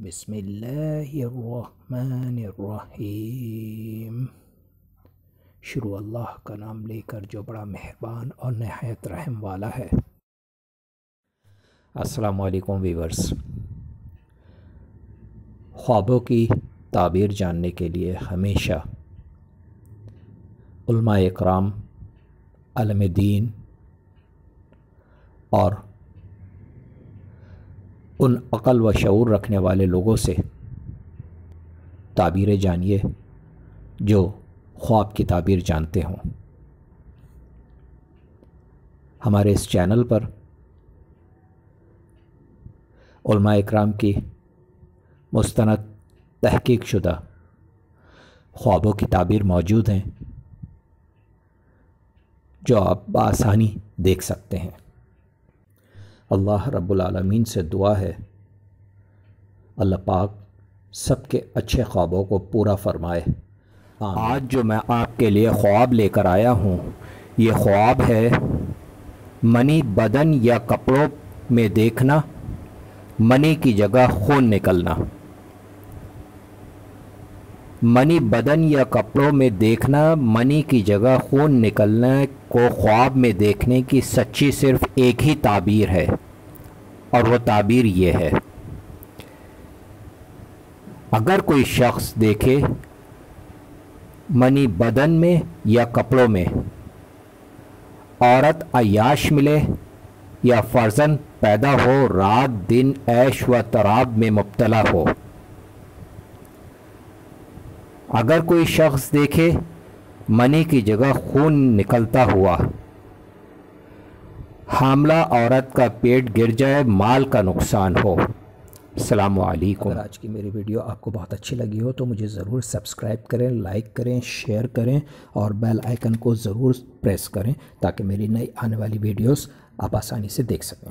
بسم اللہ الرحمن الرحیم۔ شروع اللہ کا نام لے کر جو بڑا مہربان اور نہایت رحم والا ہے۔ السلام علیکم ویورز۔ خوابوں کی تعبیر جاننے کے لیے ہمیشہ علماء اکرام، عالم دین اور ان عقل و شعور رکھنے والے لوگوں سے تعبیریں جانیے جو خواب کی تعبیر جانتے ہوں۔ ہمارے اس چینل پر علماء اکرام کی مستند تحقیق شدہ خوابوں کی تعبیر موجود ہیں جو آپ بآسانی دیکھ سکتے ہیں۔ اللہ رب العالمین سے دعا ہے اللہ پاک سب کے اچھے خوابوں کو پورا فرمائے۔ آج جو میں آپ کے لیے خواب لے کر آیا ہوں، یہ خواب ہے منی بدن یا کپڑوں میں دیکھنا، منی کی جگہ خون نکلنا۔ منی بدن یا کپڑوں میں دیکھنا، منی کی جگہ خون نکلنا کو خواب میں دیکھنے کی سچی صرف ایک ہی تعبیر ہے، اور وہ تعبیر یہ ہے: اگر کوئی شخص دیکھے منی بدن میں یا کپڑوں میں، عورت عیاش ملے یا فرزند پیدا ہو، رات دن عیش و طراب میں مبتلا ہو۔ اگر کوئی شخص دیکھے منی کی جگہ خون نکلتا ہوا، حاملہ عورت کا پیٹ گر جائے، مال کا نقصان ہو۔ السلام علیکم۔ اگر آج کی میری ویڈیو آپ کو بہت اچھی لگی ہو تو مجھے ضرور سبسکرائب کریں، لائک کریں، شیئر کریں اور بیل آئیکن کو ضرور پریس کریں تاکہ میری نئی آنے والی ویڈیوز آپ آسانی سے دیکھ سکیں۔